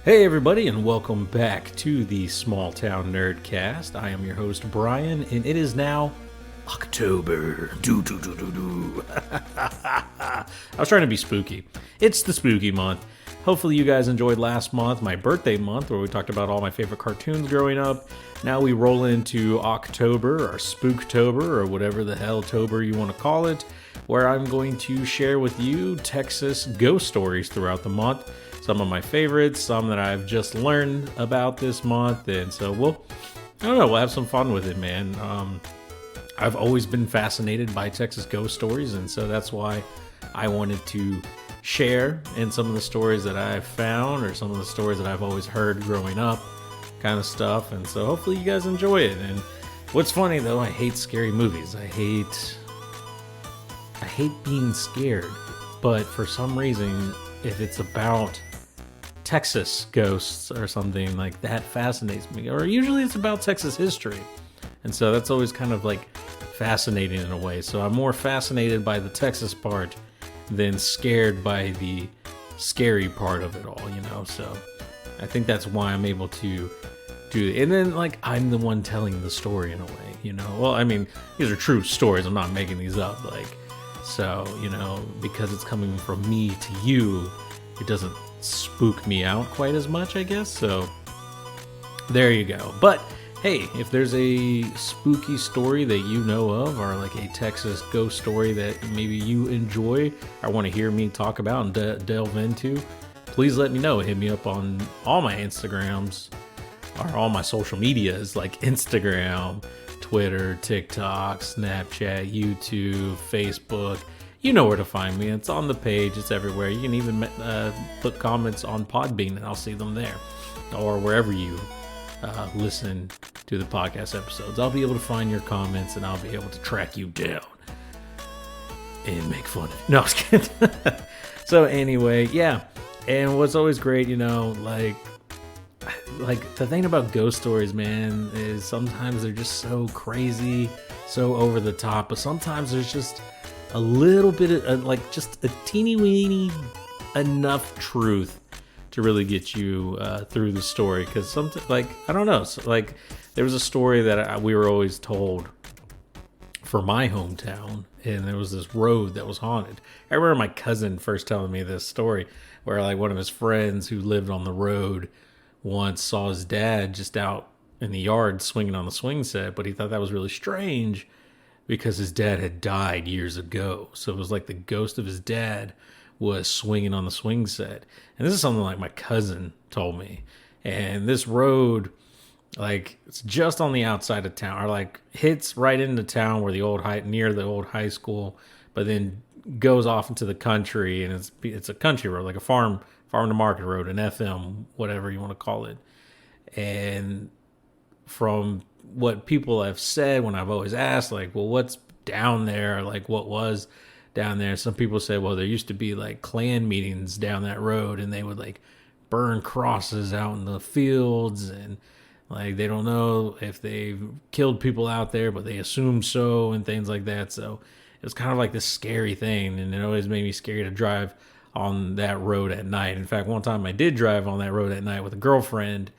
Hey everybody, and welcome back to the Small Town Nerdcast. I am your host Brian, and it is now October. I was trying to be spooky. It's the spooky month. Hopefully you guys enjoyed last month, my birthday month, where we talked about all my favorite cartoons growing up. Now we roll into October, or Spooktober, or whatever the hell Tober you want to call it, where I'm going to share with you Texas ghost stories throughout the month. Some of my favorites, some that I've just learned about this month, and so we'll have some fun with it, man. I've always been fascinated by Texas ghost stories, and so that's why I wanted to share in some of the stories that I've found, or some of the stories that I've always heard growing up, kind of stuff, and so hopefully you guys enjoy it. And what's funny though, I hate scary movies. I hate being scared, but for some reason, if it's about Texas ghosts or something, like that fascinates me, or usually it's about Texas history, and so that's always kind of like fascinating in a way. So I'm more fascinated by the Texas part than scared by the scary part of it all, so I think that's why I'm able to do it. And then like I'm the one telling the story in a way, well, I mean, these are true stories, I'm not making these up, so because it's coming from me to you, it doesn't spook me out quite as much, I guess. So there you go. But hey, if there's a spooky story that you know of, or like a Texas ghost story that maybe you enjoy or want to hear me talk about and delve into, please let me know. Hit me up on all my Instagrams, or all my social medias, like Instagram, Twitter, TikTok, Snapchat, YouTube, Facebook. You know where to find me. It's on the page. It's everywhere. You can even put comments on Podbean, and I'll see them there, or wherever you listen to the podcast episodes. I'll be able to find your comments, and I'll be able to track you down and make fun of you. No, I was kidding. So anyway, yeah. And what's always great, like the thing about ghost stories, man, is sometimes they're just so crazy, so over the top, but sometimes there's just a little bit of just a teeny weeny enough truth to really get you through the story. Because something I don't know, there was a story that we were always told for my hometown, and there was this road that was haunted. I remember my cousin first telling me this story, where one of his friends who lived on the road once saw his dad just out in the yard swinging on the swing set, but he thought that was really strange because his dad had died years ago. So it was like the ghost of his dad was swinging on the swing set. And this is something like my cousin told me. And this road, it's just on the outside of town, or hits right into town where near the old high school, but then goes off into the country, and it's a country road, like a farm to market road, an FM, whatever you want to call it. And from what people have said when I've always asked, well, what's down there? What was down there? Some people say, well, there used to be Klan meetings down that road, and they would burn crosses out in the fields, and they don't know if they've killed people out there, but they assume so, and things like that. So it was kind of this scary thing, and it always made me scary to drive on that road at night. In fact, one time I did drive on that road at night with a girlfriend,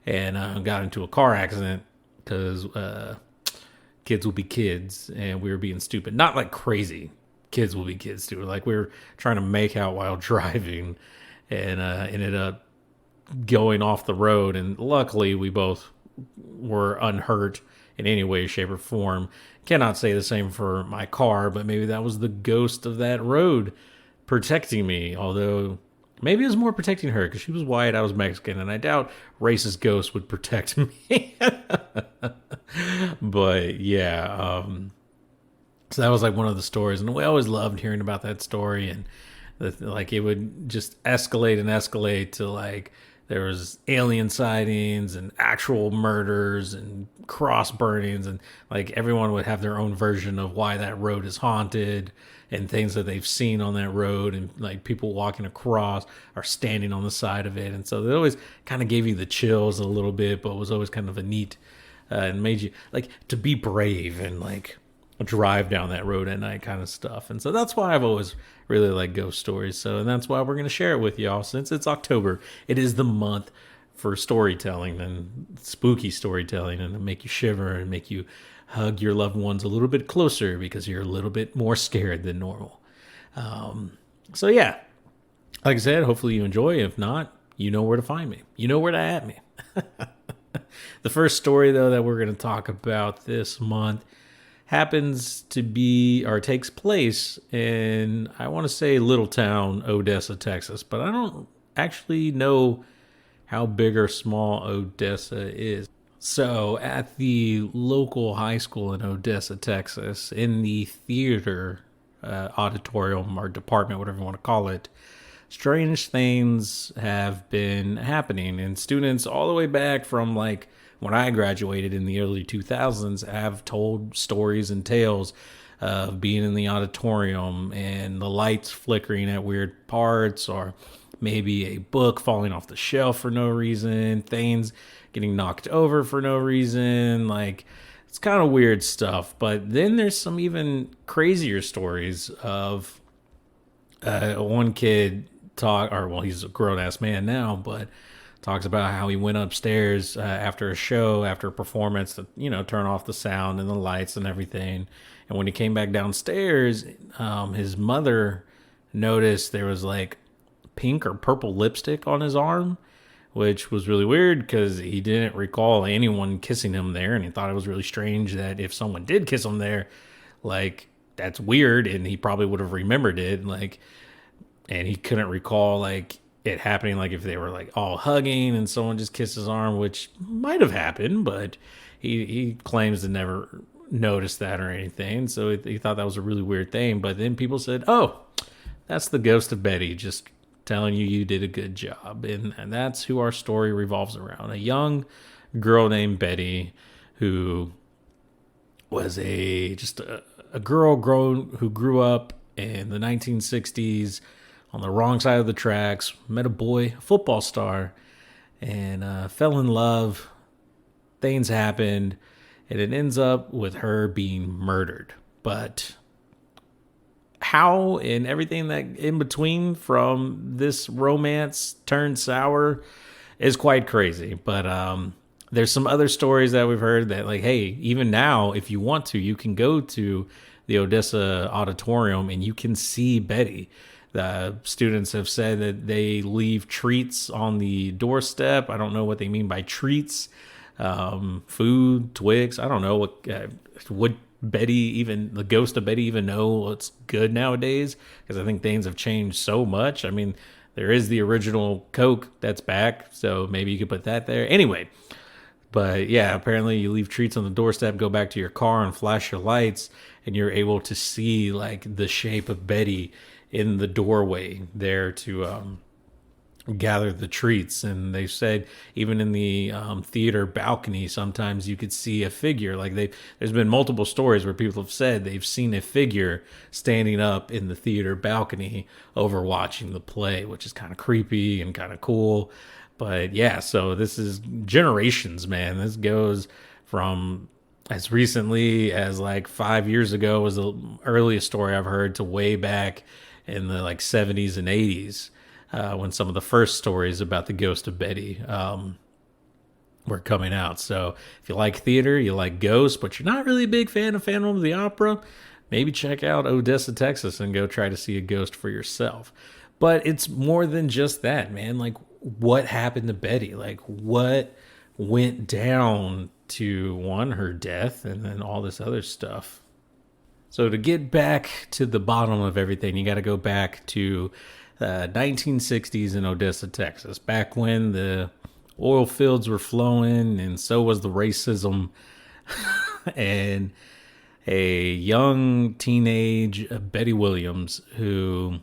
and got into a car accident because kids will be kids, and we were being stupid. Not crazy. Kids will be kids too. We were trying to make out while driving, and ended up going off the road. And luckily, we both were unhurt in any way, shape, or form. Cannot say the same for my car, but maybe that was the ghost of that road protecting me. Although maybe it was more protecting her, because she was white, I was Mexican, and I doubt racist ghosts would protect me. But yeah, so that was one of the stories, and we always loved hearing about that story. And it would just escalate and escalate to there was alien sightings and actual murders and cross burnings, and everyone would have their own version of why that road is haunted, and things that they've seen on that road, and people walking across or standing on the side of it. And so it always kind of gave you the chills a little bit, but was always kind of a neat, and made you to be brave and drive down that road at night kind of stuff. And so that's why I've always really liked ghost stories. So, and that's why we're going to share it with y'all since it's October. It is the month for storytelling and spooky storytelling, and to make you shiver and make you hug your loved ones a little bit closer because you're a little bit more scared than normal. So yeah, like I said, hopefully you enjoy. If not, you know where to find me. You know where to at me. The first story, though, that we're going to talk about this month happens to be, or takes place in, I want to say, little town Odessa, Texas, but I don't actually know how big or small Odessa is. So at the local high school in Odessa, Texas, in the theater auditorium or department, whatever you want to call it, strange things have been happening. And students all the way back from like when I graduated in the early 2000s have told stories and tales of being in the auditorium and the lights flickering at weird parts, or maybe a book falling off the shelf for no reason, things getting knocked over for no reason. Like, it's kind of weird stuff. But then there's some even crazier stories of one kid he's a grown-ass man now, but talks about how he went upstairs after a show, after a performance, to, turn off the sound and the lights and everything. And when he came back downstairs, his mother noticed there was like pink or purple lipstick on his arm, which was really weird because he didn't recall anyone kissing him there. And he thought it was really strange that if someone did kiss him there, like, that's weird. And he probably would have remembered it. Like, and he couldn't recall like it happening, like if they were like all hugging and someone just kissed his arm, which might have happened, but he claims to never notice that or anything. So he thought that was a really weird thing. But then people said, oh, that's the ghost of Betty just telling you did a good job. And that's who our story revolves around. A young girl named Betty who was a girl who grew up in the 1960s on the wrong side of the tracks, met a boy, a football star, and fell in love. Things happened, and it ends up with her being murdered. But how and everything that in between from this romance turned sour is quite crazy. But there's some other stories that we've heard that, like, hey, even now, if you want to, you can go to the Odessa Auditorium and you can see Betty. The students have said that they leave treats on the doorstep. I don't know what they mean by treats. Food, Twix. I don't know what would the ghost of Betty even know what's good nowadays? Because I think things have changed so much. I mean, there is the original Coke that's back, so maybe you could put that there. Anyway, but yeah, apparently you leave treats on the doorstep, go back to your car and flash your lights, and you're able to see like the shape of Betty in the doorway there to gather the treats. And they said even in the theater balcony, sometimes you could see a figure. Like there's been multiple stories where people have said they've seen a figure standing up in the theater balcony overwatching the play, which is kind of creepy and kind of cool. But yeah, so this is generations, man. This goes from as recently as like 5 years ago was the earliest story I've heard, to way back in the like 70s and 80s, when some of the first stories about the ghost of Betty were coming out. So if you like theater, you like ghosts, but you're not really a big fan of Phantom of the Opera, maybe check out Odessa, Texas, and go try to see a ghost for yourself. But it's more than just that, man. Like, what happened to Betty? Like, what went down to, one, her death, and then all this other stuff. So to get back to the bottom of everything, you got to go back to 1960s in Odessa, Texas, back when the oil fields were flowing and so was the racism. And a young teenage Betty Williams, who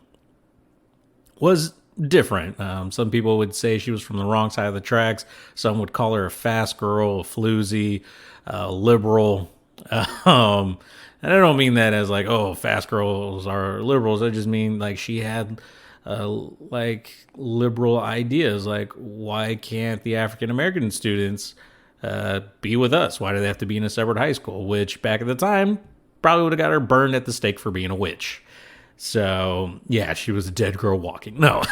was different. Some people would say she was from the wrong side of the tracks. Some would call her a fast girl, a floozy, liberal. And I don't mean that as like, oh, fast girls are liberals. I just mean like she had like liberal ideas. Like, why can't the African American students be with us? Why do they have to be in a separate high school? Which back at the time, probably would have got her burned at the stake for being a witch. So, yeah, she was a dead girl walking. No.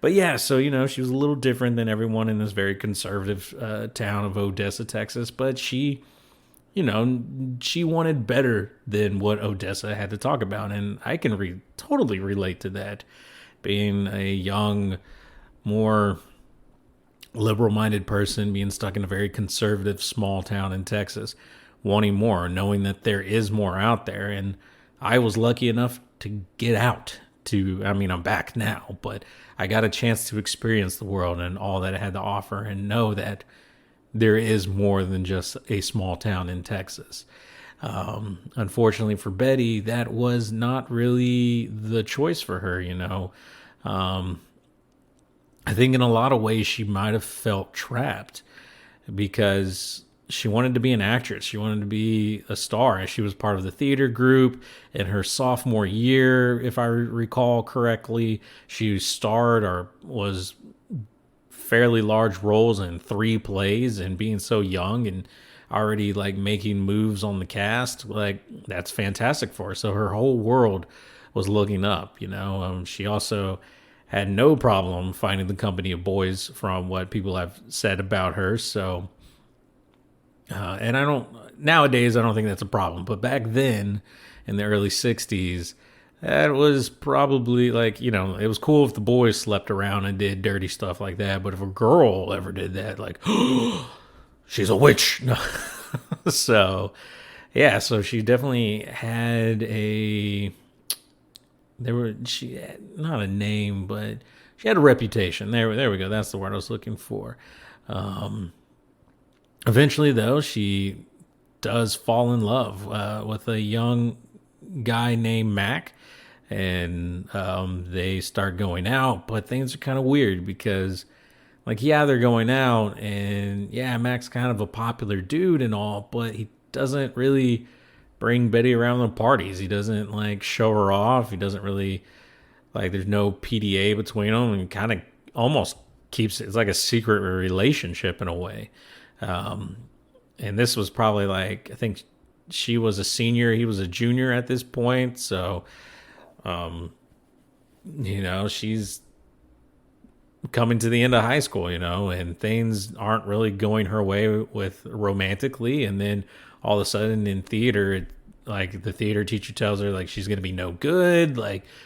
But yeah, so, she was a little different than everyone in this very conservative town of Odessa, Texas. But she wanted better than what Odessa had to talk about. And I can totally relate to that. Being a young, more liberal-minded person, being stuck in a very conservative small town in Texas, wanting more, knowing that there is more out there. And I was lucky enough to get out I'm back now, but I got a chance to experience the world and all that it had to offer and know that there is more than just a small town in Texas. Unfortunately for Betty, that was not really the choice for her, I think in a lot of ways she might have felt trapped because she wanted to be an actress. She wanted to be a star. She was part of the theater group in her sophomore year, if I recall correctly. She starred or was fairly large roles in 3 plays, and being so young and already like making moves on the cast, like that's fantastic for her. So her whole world was looking up, She also had no problem finding the company of boys from what people have said about her. So, and nowadays I don't think that's a problem, but back then in the early 60s, that was probably like, it was cool if the boys slept around and did dirty stuff like that. But if a girl ever did that, like, she's a witch. No. So, yeah, so she definitely had she had not a name, but she had a reputation. There we go. That's the word I was looking for. Eventually, though, she does fall in love with a young guy named Mac, and they start going out. But things are kind of weird because, they're going out, and Mac's kind of a popular dude and all, but he doesn't really bring Betty around the parties. He doesn't show her off. He doesn't really there's no PDA between them, and kind of almost it's like a secret relationship in a way. And this was probably I think she was a senior, he was a junior at this point. So, she's coming to the end of high school, and things aren't really going her way with romantically. And then all of a sudden in theater, the theater teacher tells her she's going to be no good.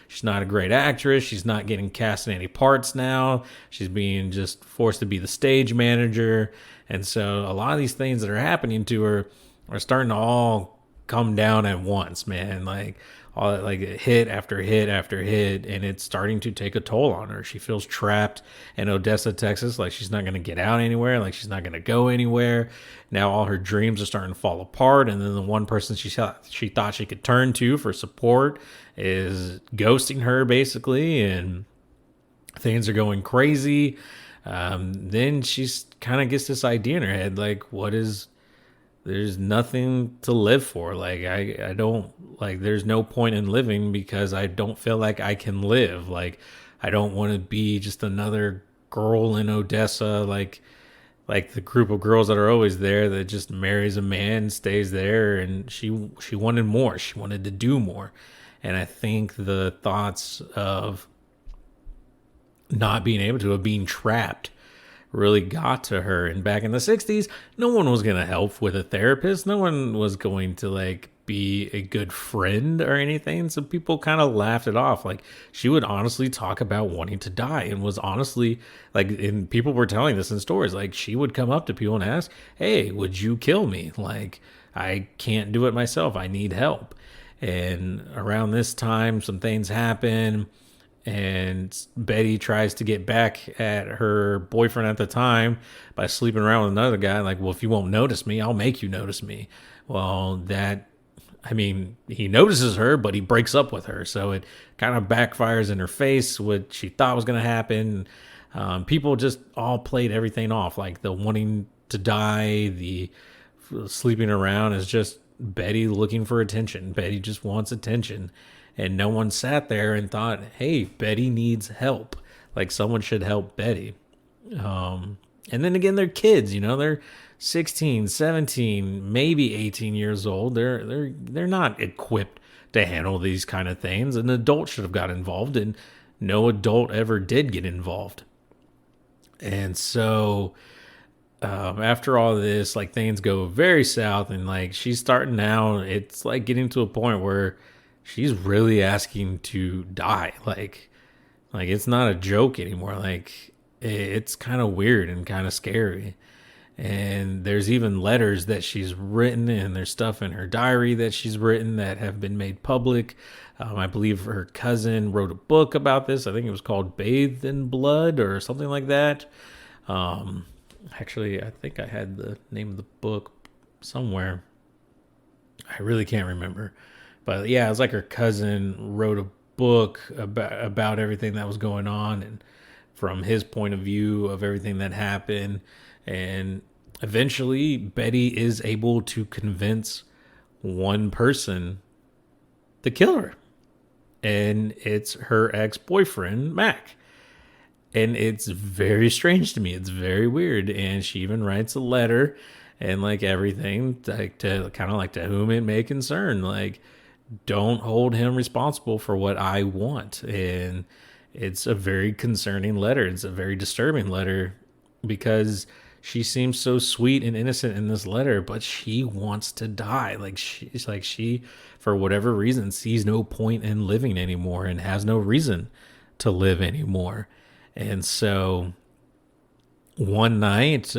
She's not a great actress. She's not getting cast in any parts now. She's being just forced to be the stage manager. And so a lot of these things that are happening to her are starting to all come down at once, man. All hit after hit after hit, and it's starting to take a toll on her. She feels trapped in Odessa, Texas, she's not going to get out anywhere, she's not going to go anywhere. Now all her dreams are starting to fall apart, and then the one person she thought she could turn to for support is ghosting her, basically, and things are going crazy. Then she's kind of gets this idea in her head, there's nothing to live for. I don't there's no point in living because I don't feel like I can live. I don't want to be just another girl in Odessa, like the group of girls that are always there that just marries a man, stays there. And she wanted more. She wanted to do more. And I think the thoughts of not being able to, of being trapped, really got to her. And back in the 60s, no one was going to help with a therapist. No one was going to be a good friend or anything. So people kind of laughed it off. She would honestly talk about wanting to die, and was honestly and people were telling this in stories. She would come up to people and ask, "Hey, would you kill me? I can't do it myself. I need help." And around this time, some things happen. And Betty tries to get back at her boyfriend at the time by sleeping around with another guy. Well, if you won't notice me, I'll make you notice me. Well, he notices her, but he breaks up with her. So it kind of backfires in her face, what she thought was going to happen. People just all played everything off. The wanting to die, the sleeping around is just Betty looking for attention. Betty just wants attention. And no one sat there and thought, hey, Betty needs help. Someone should help Betty. And then again, they're kids, they're 16, 17, maybe 18 years old. They're not equipped to handle these kind of things. An adult should have got involved, and no adult ever did get involved. And so after all this, like, things go very south, and like, she's starting now. It's like getting to a point where she's really asking to die. Like it's not a joke anymore. Like, it's kind of weird and kind of scary. And there's even letters that she's written, and there's stuff in her diary that she's written that have been made public. I believe her cousin wrote a book about this. I think it was called Bathed in Blood or something like that. Actually, I think I had the name of the book somewhere. I really can't remember. But yeah, it was like her cousin wrote a book about everything that was going on, and from his point of view of everything that happened. And eventually Betty is able to convince one person to kill her. And it's her ex-boyfriend, Mac. And it's very strange to me. It's very weird. And she even writes a letter and like everything, like, to kind of like, to whom it may concern. Like, don't hold him responsible for what I want. And it's a very concerning letter. It's a very disturbing letter because she seems so sweet and innocent in this letter, but she wants to die. Like, she, for whatever reason, sees no point in living anymore and has no reason to live anymore. And so one night,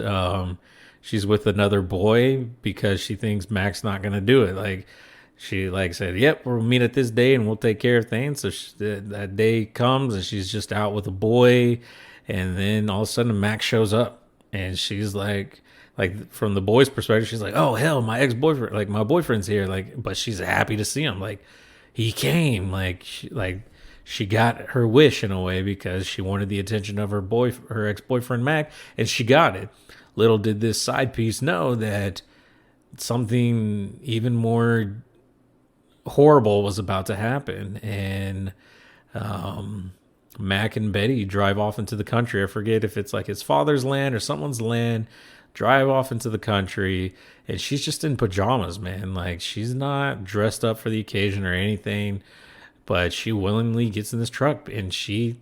she's with another boy because she thinks Mac's not going to do it. Like, she like said, yep, we'll meet at this day and we'll take care of things. So that day comes and she's just out with a boy. And then all of a sudden Mac shows up. And she's like from the boy's perspective, she's like, oh, hell, my ex-boyfriend, like, my boyfriend's here. Like, but she's happy to see him. Like, he came. Like, she got her wish in a way because she wanted the attention of her ex-boyfriend, Mac, and she got it. Little did this side piece know that something even more horrible was about to happen. And Mac and Betty drive off into the country. I forget if it's like his father's land or someone's land. Drive off into the country, and she's just in pajamas, man. Like, she's not dressed up for the occasion or anything, but she willingly gets in this truck, and she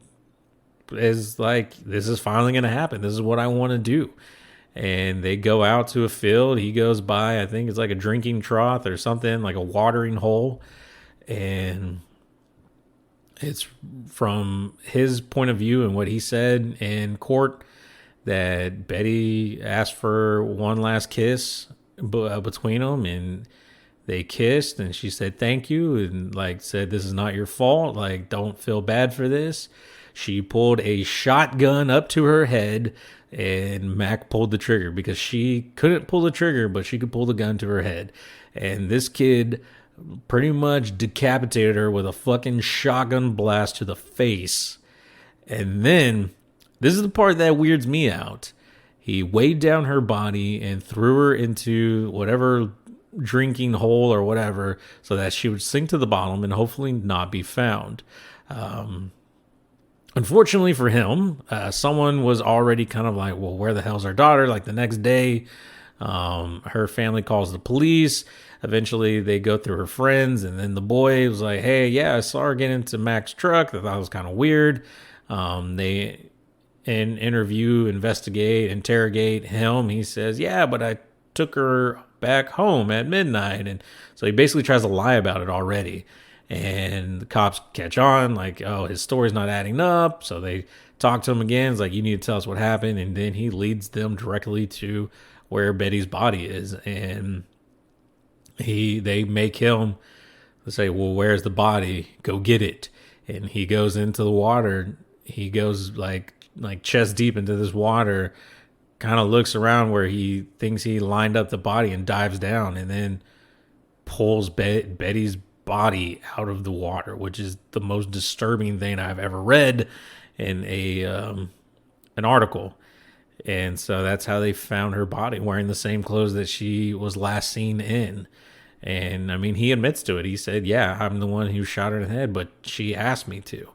is like, this is finally going to happen. This is what I want to do. And they go out to a field. He goes by, I think it's like a drinking trough or something, like a watering hole. And it's from his point of view and what he said in court that Betty asked for one last kiss between them, and they kissed, and she said thank you and like said, this is not your fault, like, don't feel bad for this. She pulled a shotgun up to her head, and Mac pulled the trigger because she couldn't pull the trigger, but she could pull the gun to her head. And this kid pretty much decapitated her with a fucking shotgun blast to the face. And then, this is the part that weirds me out. He weighed down her body and threw her into whatever drinking hole or whatever so that she would sink to the bottom and hopefully not be found. Unfortunately for him, someone was already kind of like, well, where the hell's our daughter? Like, the next day, her family calls the police. Eventually, they go through her friends, and then the boy was like, hey, yeah, I saw her get into Mac's truck. I thought it was kind of weird. They interrogate him. He says, yeah, but I took her back home at midnight. And so he basically tries to lie about it already. And the cops catch on, like, oh, his story's not adding up. So they talk to him again. It's like, you need to tell us what happened. And then he leads them directly to where Betty's body is. And they make him say, well, where's the body? Go get it. And he goes into the water. He goes like chest deep into this water, kind of looks around where he thinks he lined up the body and dives down, and then pulls Betty's body out of the water, which is the most disturbing thing I've ever read in an article. And so that's how they found her body, wearing the same clothes that she was last seen in. And I mean, he admits to it. He said, yeah, I'm the one who shot her in the head, but she asked me to.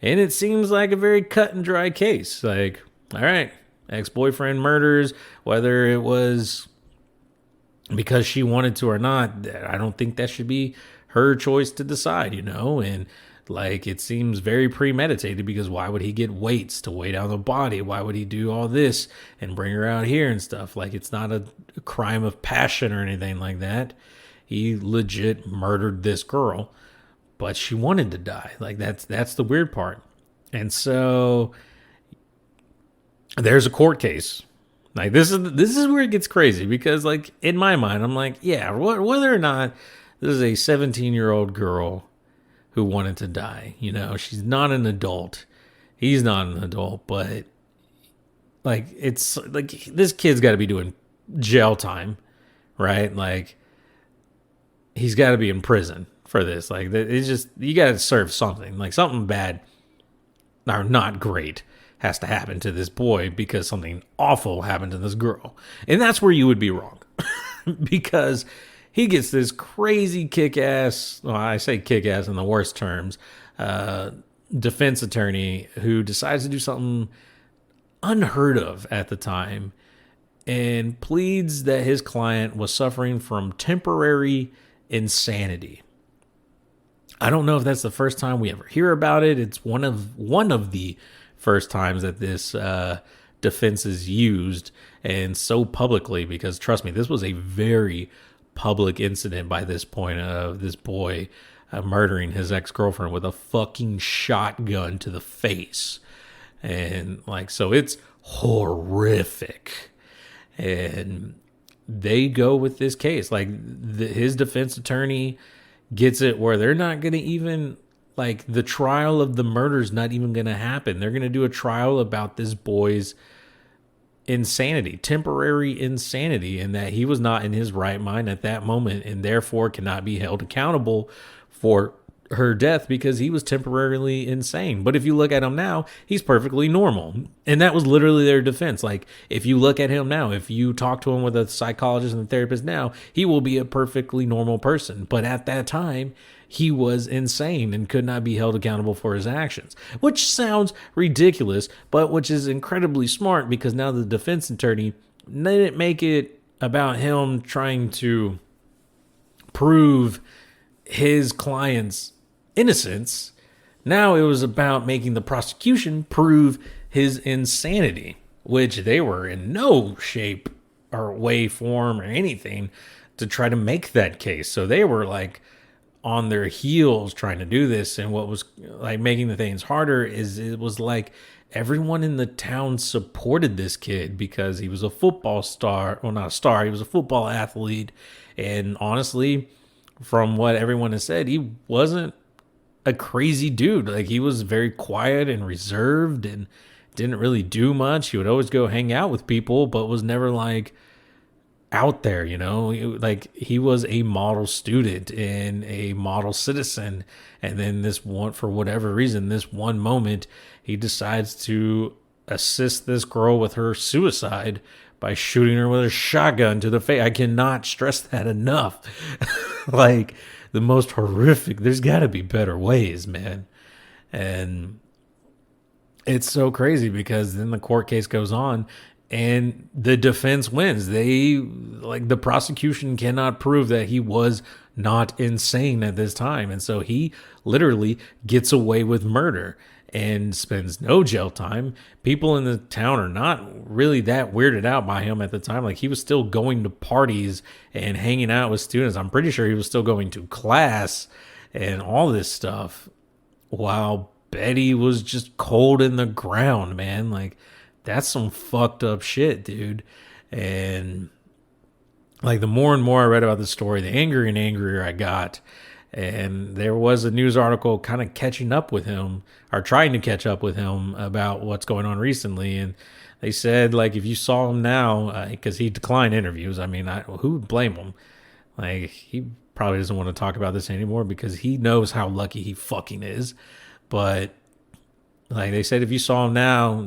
And it seems like a very cut and dry case. Like, all right, ex-boyfriend murders, whether it was because she wanted to or not. I don't think that should be her choice to decide, and like, it seems very premeditated, because why would he get weights to weigh down the body? Why would he do all this and bring her out here and stuff? Like, it's not a crime of passion or anything like that. He legit murdered this girl, but she wanted to die. Like, that's the weird part. And so there's a court case. Like, this is where it gets crazy, because, like, in my mind, I'm like, yeah, whether or not this is a 17-year-old girl who wanted to die, she's not an adult. He's not an adult, but like, it's like, this kid's got to be doing jail time, right? Like, he's got to be in prison for this. Like, it's just, you got to serve something, like something bad or not great has to happen to this boy, because something awful happened to this girl. And that's where you would be wrong. Because he gets this crazy kick-ass, well, I say kick-ass in the worst terms, defense attorney who decides to do something unheard of at the time, and pleads that his client was suffering from temporary insanity. I don't know if that's the first time we ever hear about it. It's one of the first times that this defense is used, and so publicly, because trust me, this was a very public incident by this point, of this boy murdering his ex-girlfriend with a fucking shotgun to the face. And like, so it's horrific. And they go with this case. Like, his defense attorney gets it where they're not going to even, like, the trial of the murder's not even going to happen. They're going to do a trial about this boy's insanity, temporary insanity, and that he was not in his right mind at that moment, and therefore cannot be held accountable for her death because he was temporarily insane. But if you look at him now, he's perfectly normal. And that was literally their defense. Like, if you look at him now, if you talk to him with a psychologist and a therapist now, he will be a perfectly normal person. But at that time, he was insane and could not be held accountable for his actions, which sounds ridiculous, but which is incredibly smart, because now the defense attorney didn't make it about him trying to prove his client's innocence. Now it was about making the prosecution prove his insanity, which they were in no shape or way, form, or anything to try to make that case. So they were like on their heels trying to do this. And what was like making the things harder is it was like everyone in the town supported this kid because he was a football star. Well, not a star, he was a football athlete. And honestly, from what everyone has said, he wasn't a crazy dude. Like, he was very quiet and reserved and didn't really do much. He would always go hang out with people, but was never like out there, you know? Like, he was a model student and a model citizen. And then for whatever reason, this one moment, he decides to assist this girl with her suicide by shooting her with a shotgun to the face. I cannot stress that enough. Like, the most horrific. There's got to be better ways, man. And it's so crazy because then the court case goes on and the defense wins. The prosecution cannot prove that he was not insane at this time. And so he literally gets away with murder and spends no jail time. People in the town are not really that weirded out by him at the time. Like, he was still going to parties and hanging out with students. I'm pretty sure he was still going to class and all this stuff while Betty was just cold in the ground, man. Like, that's some fucked up shit, dude. And like, the more and more I read about the story, the angrier and angrier I got. And there was a news article kind of catching up with him, or trying to catch up with him about what's going on recently. And they said, like, if you saw him now, because he declined interviews, I mean, who would blame him? Like, he probably doesn't want to talk about this anymore because he knows how lucky he fucking is. But like they said, if you saw him now,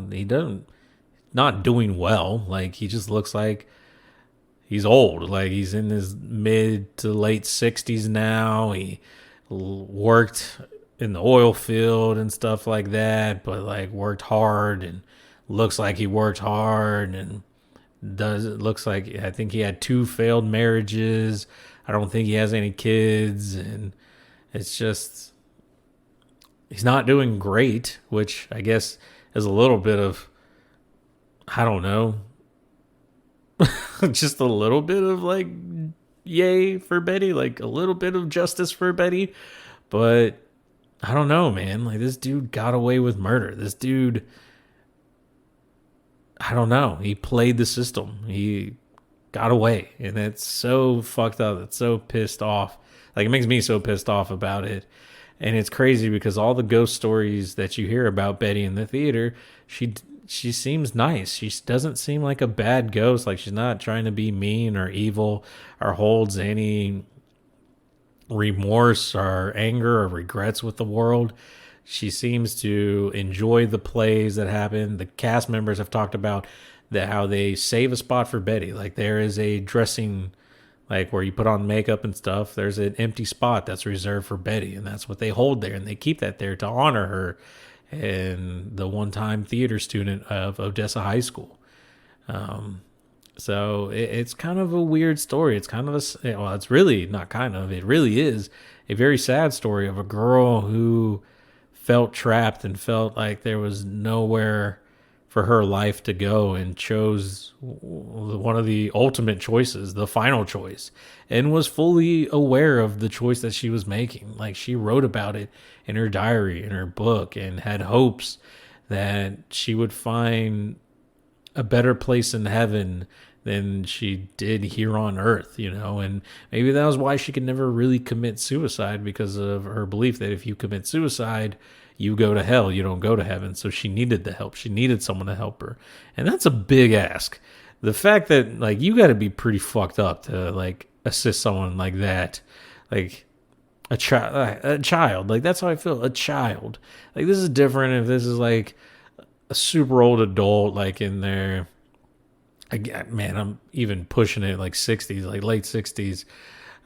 not doing well. Like, he just looks like he's old. Like, he's in his mid to late 60s now. He worked in the oil field and stuff like that, but like worked hard and looks like he worked hard and does it looks like I think he had 2 failed marriages. I don't think he has any kids, and it's just he's not doing great, which I guess is a little bit of, I don't know, just a little bit of like yay for Betty, like a little bit of justice for Betty. But I don't know, man. Like, this dude got away with murder. This dude, I don't know. He played the system. He got away. And it's so fucked up. It's so pissed off. Like, it makes me so pissed off about it. And it's crazy because all the ghost stories that you hear about Betty in the theater, she seems nice. She doesn't seem like a bad ghost. Like, she's not trying to be mean or evil or holds any remorse or anger or regrets with the world. She seems to enjoy the plays that happen. The cast members have talked about that, how they save a spot for Betty. Like, there is a dressing, like where you put on makeup and stuff, there's an empty spot that's reserved for Betty, and that's what they hold there, and they keep that there to honor her and the one-time theater student of Odessa High School. So it's kind of a weird story. It's kind of well, it's really not kind of, it really is a very sad story of a girl who felt trapped and felt like there was nowhere for her life to go, and chose one of the ultimate choices, the final choice, and was fully aware of the choice that she was making. Like, she wrote about it in her diary, in her book, and had hopes that she would find a better place in heaven than she did here on earth, you know. And maybe that was why she could never really commit suicide, because of her belief that if you commit suicide, you go to hell, you don't go to heaven. So she needed the help. She needed someone to help her. And that's a big ask. The fact that, like, you got to be pretty fucked up to, like, assist someone like that. Like, a child. Like, that's how I feel. A child. Like, this is different if this is, like, a super old adult, like, in their, again, man, I'm even pushing it, like 60s, like late 60s,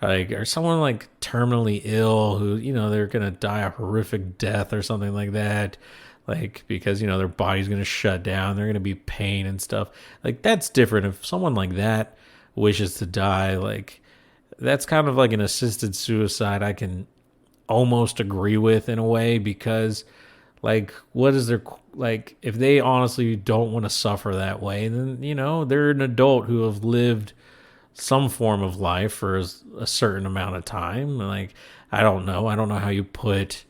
like, or someone like terminally ill who, you know, they're gonna die a horrific death or something like that, like, because, you know, their body's gonna shut down, they're gonna be pain and stuff. Like, that's different. If someone like that wishes to die, like, that's kind of like an assisted suicide I can almost agree with in a way, because, like, what is their, like, if they honestly don't want to suffer that way, then, you know, they're an adult who have lived some form of life for a certain amount of time. Like, I don't know how you put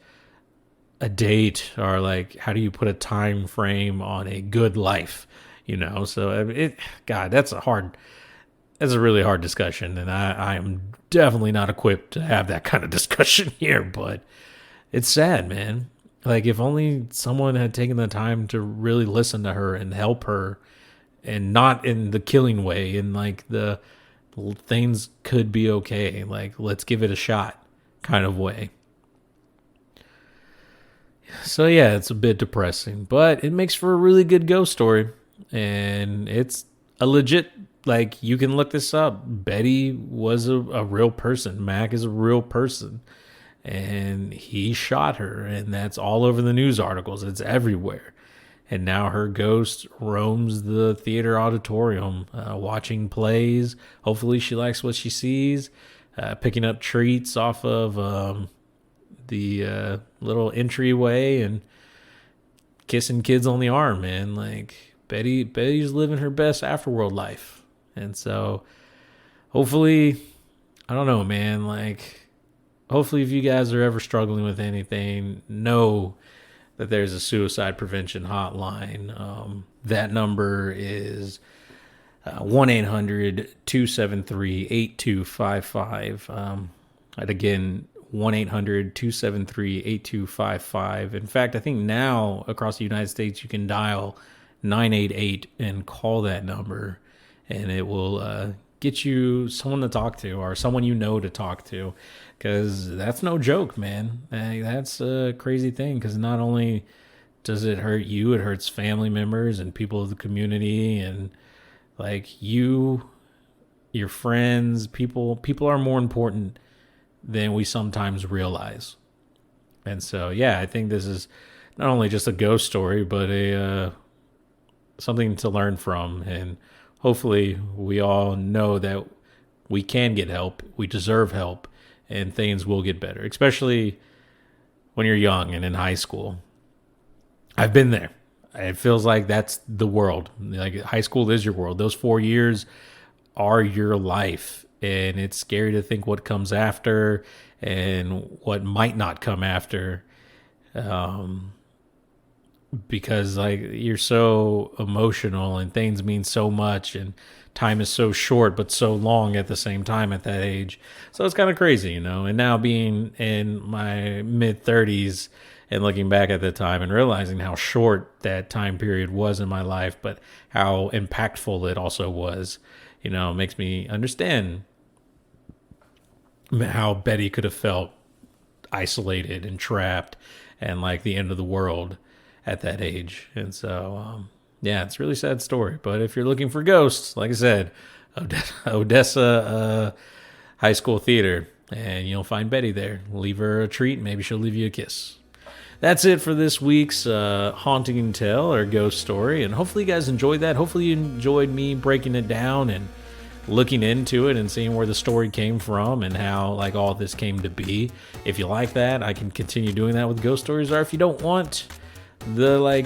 a date, or like, how do you put a time frame on a good life, you know? So God, that's a really hard discussion, and I am definitely not equipped to have that kind of discussion here, but it's sad, man. Like, if only someone had taken the time to really listen to her and help her, and not in the killing way, and like the things could be okay, like, let's give it a shot kind of way. So yeah, it's a bit depressing, but it makes for a really good ghost story, and it's a legit, like, you can look this up. Betty was a real person. Mac is a real person, and he shot her, and that's all over the news articles. It's everywhere. And now her ghost roams the theater auditorium, watching plays. Hopefully she likes what she sees, picking up treats off of the little entryway, and kissing kids on the arm, man. Like, Betty's living her best afterworld life. And so hopefully, I don't know, man, like, hopefully if you guys are ever struggling with anything, know that there's a suicide prevention hotline. That number is 1-800-273-8255. And again, 1-800-273-8255. In fact, I think now across the United States, you can dial 988 and call that number, and it will get you someone to talk to, or someone you know to talk to, because that's no joke, man. That's a crazy thing, because not only does it hurt you, it hurts family members and people of the community, and like, your friends, people are more important than we sometimes realize. And so, yeah, I think this is not only just a ghost story, but a something to learn from, and hopefully we all know that we can get help, we deserve help, and things will get better, especially when you're young and in high school. I've been there. It feels like that's the world. Like high school is your world. Those 4 years are your life, and it's scary to think what comes after and what might not come after. Because like you're so emotional and things mean so much, and time is so short but so long at the same time at that age. So it's kind of crazy, you know. And now being in my mid 30s and looking back at the time and realizing how short that time period was in my life, but how impactful it also was, you know, makes me understand how Betty could have felt isolated and trapped and like the end of the world at that age. And so, yeah, it's a really sad story. But if you're looking for ghosts, like I said, Odessa High School Theater, and you'll find Betty there. Leave her a treat. Maybe she'll leave you a kiss. That's it for this week's Haunting Tale or Ghost Story. And hopefully you guys enjoyed that. Hopefully you enjoyed me breaking it down and looking into it and seeing where the story came from and how like all this came to be. If you like that, I can continue doing that with ghost stories. Or if you don't want the like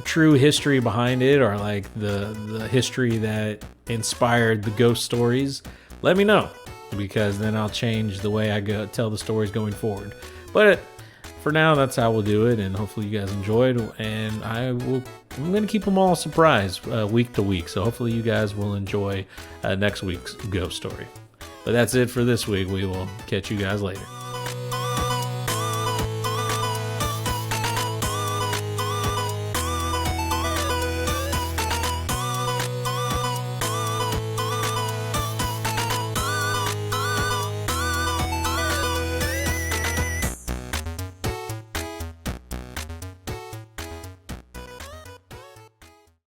true history behind it, or like the history that inspired the ghost stories, let me know, because then I'll change the way I tell the stories going forward. But for now, that's how we'll do it, and hopefully you guys enjoyed, and I'm going to keep them all surprised week to week, so hopefully you guys will enjoy next week's ghost story. But that's it for this week. We will catch you guys later.